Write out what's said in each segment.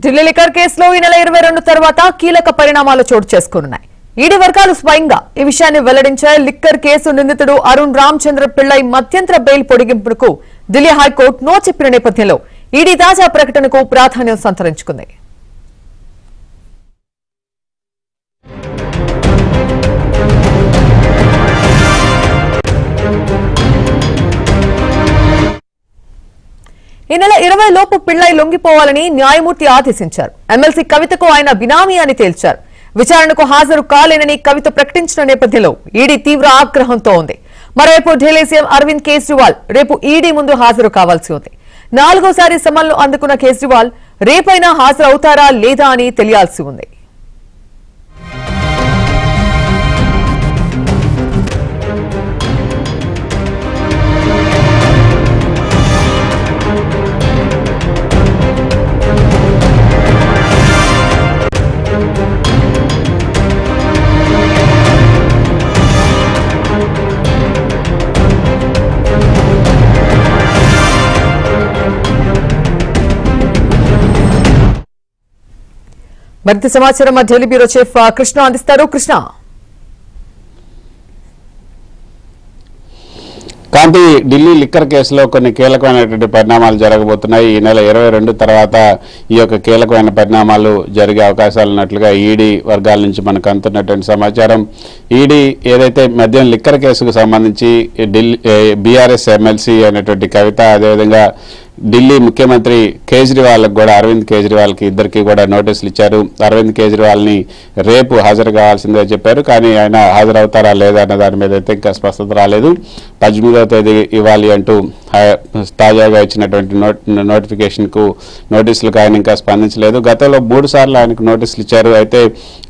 Delhi liquor కేసులో ఈ నెల 22 తర్వాత కీలక పరిణామాలు చోటు చేసుకున్నాయి. ఈడీ వర్గాలు స్వయంగా ఈ విషయాన్ని వెల్లడించాయి. లిక్కర్ కేసు నిందితుడు అరుణ్ రామచంద్ర పిళ్ళై మధ్యంతర బెయిల్ పొడిగింపుకు ఢిల్లీ హైకోర్టు నో చెప్పిన నేపథ్యంలో ఈడీ తాజా ప్రకటనకు ప్రాధాన్యం సంతరించుకుంది. ఈ నెల 20 లోపు పిళ్ళై లొంగిపోవాలని న్యాయమూర్తి ఆదేశించారు. ఎమ్మెల్సీ కవితకు ఆయన బినామీ అని తేల్చారు. విచారణకు హాజరు కాలేనని కవిత ప్రకటించిన నేపథ్యంలో ఈడీ తీవ్ర ఆగ్రహంతో ఉంది. మరోవైపు ఢిల్లీ సీఎం అరవింద్ కేజ్రీవాల్ రేపు ఈడీ ముందు హాజరు కావాల్సి ఉంది. 4వ సమన్లు అందుకున్న కేజ్రీవాల్ రేపైనా హాజరవుతారా లేదా అని తెలియాల్సి ఉంది. మరింత సమాచారం మా ఢిల్లీ బ్యూరో చీఫ్ కృష్ణ అందిస్తారు. కృష్ణ, కాంతి, ఢిల్లీ లిక్కర్ కేసులో కొన్ని కీలకమైనటువంటి పరిణామాలు జరగబోతున్నాయి. ఈ నెల 22 తర్వాత ఈ యొక్క కీలకమైన పరిణామాలు జరిగే అవకాశాలు ఉన్నట్లుగా ఈడీ వర్గాల నుంచి మనకు అందుతున్నటువంటి సమాచారం. ఈడీ ఏదైతే మద్యం లిక్కర్ కేసుకు సంబంధించి ఢిల్లీ బీఆర్ఎస్ ఎమ్మెల్సీ అయినటువంటి కవిత, అదేవిధంగా ఢిల్లీ ముఖ్యమంత్రి కేజ్రీవాల్కి కూడా, అరవింద్ కేజ్రీవాల్కి ఇద్దరికి కూడా నోటీసులు ఇచ్చారు. అరవింద్ కేజ్రీవాల్ని రేపు హాజరు కావాల్సిందే చెప్పారు. కానీ ఆయన హాజరవుతారా లేదా అన్న దాని మీద అయితే ఇంకా స్పష్టత రాలేదు. 18వ తేదీ ఇవ్వాలి అంటూ తాజాగా ఇచ్చినటువంటి నోటిఫికేషన్కు నోటీసులకు ఆయన ఇంకా స్పందించలేదు. గతంలో 3 సార్లు ఆయనకు నోటీసులు ఇచ్చారు. అయితే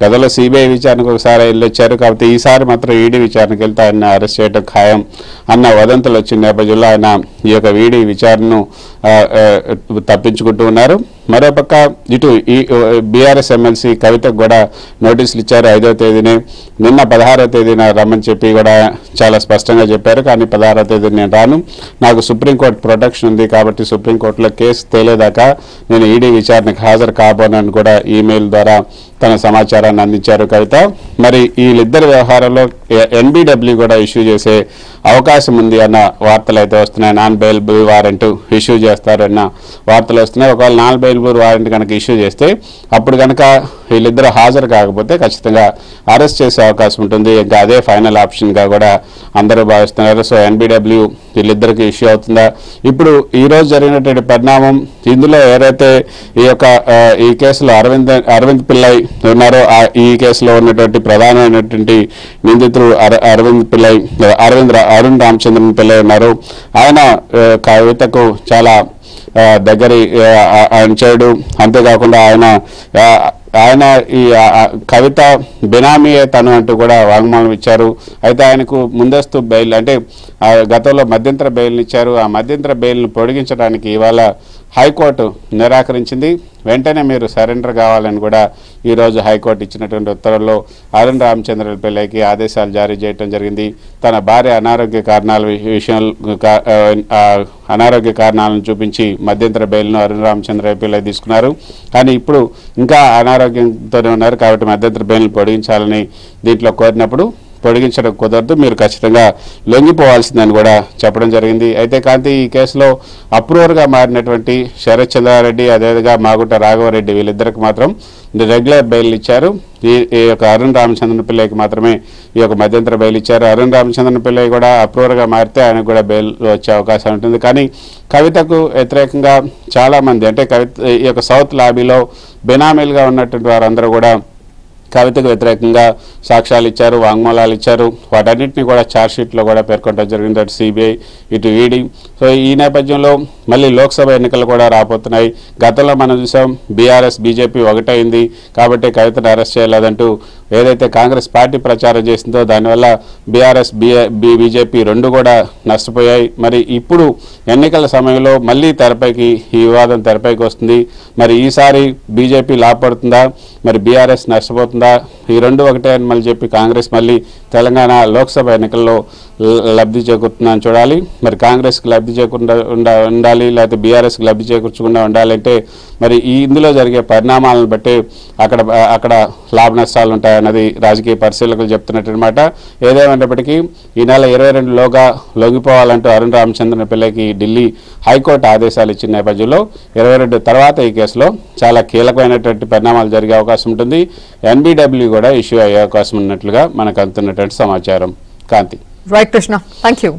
గతంలో సిబిఐ విచారణకు ఒకసారి వెళ్ళొచ్చారు. కాబట్టి ఈసారి మాత్రం ఈడీ విచారణకు వెళ్తే ఆయన అరెస్ట్ చేయడం ఖాయం అన్న వదంతులు వచ్చిన నేపథ్యంలో ఆయన ఈ యొక్క ఈడీ విచారణను తప్పించుకుంటూ ఉన్నారు. మరోపక్క ఇటు ఈ బీఆర్ఎస్ ఎమ్మెల్సీ కవితకు కూడా నోటీసులు ఇచ్చారు. 5వ తేదీనే, నిన్న 16వ తేదీన రమ్మని చెప్పి కూడా చాలా స్పష్టంగా చెప్పారు. కానీ 16వ తేదీ నేను రాను, నాకు సుప్రీంకోర్టు ప్రొటెక్షన్ ఉంది కాబట్టి సుప్రీంకోర్టులో కేసు తేలేదాకా నేను ఈడీ విచారణకు హాజరు కాబోనని కూడా ఈమెయిల్ ద్వారా తన సమాచారాన్ని అందించారు కవిత. మరి వీళ్ళిద్దరి వ్యవహారంలో ఎన్బిడబ్ల్యూ కూడా ఇష్యూ చేసే అవకాశం ఉంది అన్న వార్తలు అయితే వస్తున్నాయి. నాన్ బెయిలబుల్ వారెంట్ ఇష్యూ చేస్తారన్న వార్తలు వస్తున్నాయి. ఒకవేళ నాన్ బెయిలబుల్ వారెంట్ కనుక ఇష్యూ చేస్తే అప్పుడు కనుక వీళ్ళిద్దరూ హాజరు కాకపోతే ఖచ్చితంగా అరెస్ట్ చేసే అవకాశం ఉంటుంది. ఇంకా అదే ఫైనల్ ఆప్షన్గా కూడా అందరూ భావిస్తున్నారు. సో ఎన్బిడబ్ల్యూ వీళ్ళిద్దరికి ఇష్యూ అవుతుందా? ఇప్పుడు ఈరోజు జరిగినటువంటి పరిణామం, ఇందులో ఏదైతే ఈ కేసులో అరవింద్ పిళ్ళై ఉన్నారో, ఈ కేసులో ఉన్నటువంటి ప్రధానమైనటువంటి నిందితుడు అరుణ్ రామచంద్రన్ పిళ్ళై ఉన్నారు. ఆయన కవితకు చాలా దగ్గరి ఆయన చేయడు. అంతేకాకుండా ఆయన ఈ కవిత బినామీయే తను అంటూ కూడా వాంగ్మూలం ఇచ్చారు. అయితే ఆయనకు ముందస్తు బెయిల్, అంటే గతంలో మధ్యంతర బెయిల్ని ఇచ్చారు. ఆ మధ్యంతర బెయిల్ను పొడిగించడానికి ఇవాళ హైకోర్టు నిరాకరించింది. వెంటనే మీరు సరెండర్ కావాలని కూడా ఈరోజు హైకోర్టు ఇచ్చినటువంటి ఉత్తర్వుల్లో అరుణ్ రామచంద్ర పిళ్ళైకి ఆదేశాలు జారీ చేయడం జరిగింది. తన భార్య అనారోగ్య కారణాలను చూపించి మధ్యంతర బెయిల్ను అరుణ్ రామచంద్ర పిళ్ళై తీసుకున్నారు. కానీ ఇప్పుడు ఇంకా అనారోగ్యంతోనే ఉన్నారు కాబట్టి మధ్యంతర బెయిల్ను పొడిగించాలని దీంట్లో కోరినప్పుడు పొడిగించడం కుదరదు, మీరు ఖచ్చితంగా లొంగిపోవాల్సిందని కూడా చెప్పడం జరిగింది. అయితే కాంతి, ఈ కేసులో అప్రూవర్గా మారినటువంటి శరత్ చంద్రారెడ్డి, అదేవిధంగా మాగుంట రాఘవరెడ్డి వీళ్ళిద్దరికి మాత్రం రెగ్యులర్ బెయిల్ ఇచ్చారు. ఈ యొక్క అరుణ్ రామచంద్రన్ పిళ్ళైకి మాత్రమే ఈ యొక్క మధ్యంతర బెయిల్ ఇచ్చారు. అరుణ్ రామచంద్రన్ పిళ్ళై కూడా అప్రూవర్గా మారితే ఆయనకు కూడా బెయిల్ వచ్చే అవకాశం ఉంటుంది. కానీ కవితకు వ్యతిరేకంగా చాలామంది, అంటే ఈ యొక్క సౌత్ లాబీలో బెనామీలుగా ఉన్నటువంటి వారందరూ కూడా కవితకు వ్యతిరేకంగా సాక్ష్యాలు ఇచ్చారు, వాంగ్మూలాలు ఇచ్చారు. వాటన్నింటినీ కూడా ఛార్జ్షీట్లో కూడా పేర్కొనడం జరిగింది, అటు సిబిఐ ఇటు ఈడీ. సో ఈ నేపథ్యంలో మళ్ళీ లోక్సభ ఎన్నికలు కూడా రాబోతున్నాయి. గతంలో మనం చూసాం బీఆర్ఎస్ బీజేపీ ఒకటైంది కాబట్టి కవితను అరెస్ట్ చేయలేదంటూ ఏదైతే కాంగ్రెస్ పార్టీ ప్రచారం చేసిందో దానివల్ల బీఆర్ఎస్ బీజేపీ రెండు కూడా నష్టపోయాయి. మరి ఇప్పుడు ఎన్నికల సమయంలో మళ్ళీ తెరపైకి ఈ వివాదం తెరపైకి వస్తుంది. మరి ఈసారి బీజేపీ లాభపడుతుందా, మరి బీఆర్ఎస్ నష్టపోతుందా? ఈ రెండు ఒకటే అని మళ్ళీ చెప్పి కాంగ్రెస్ మళ్ళీ తెలంగాణ లోక్సభ ఎన్నికల్లో లబ్ధి చేకూరుతుందని చూడాలి. మరి కాంగ్రెస్కి లబ్ధి చేకూరకుండా ఉండాలి ఉండాలి, లేకపోతే బీఆర్ఎస్కి లబ్ధి చేకూర్చకుండా ఉండాలంటే మరి ఇందులో జరిగే పరిణామాలను బట్టి అక్కడ లాభ నష్టాలు ఉంటాయన్నది రాజకీయ పరిశీలకులు చెప్తున్నట్టనమాట. ఏదేమైనప్పటికీ ఈ నెల 22లోగా లొంగిపోవాలంటూ అరుణ్ రామచంద్రన్ పిల్లకి ఢిల్లీ హైకోర్టు ఆదేశాలు ఇచ్చిన నేపథ్యంలో 22 తర్వాత ఈ కేసులో చాలా కీలకమైనటువంటి పరిణామాలు జరిగే అవకాశం ఉంటుంది. ఎన్బిడబ్ల్యూ కూడా ఇష్యూ అయ్యే అవకాశం ఉన్నట్లుగా మనకు అందుతున్నటువంటి సమాచారం. Kanthi. Right Krishna, thank you.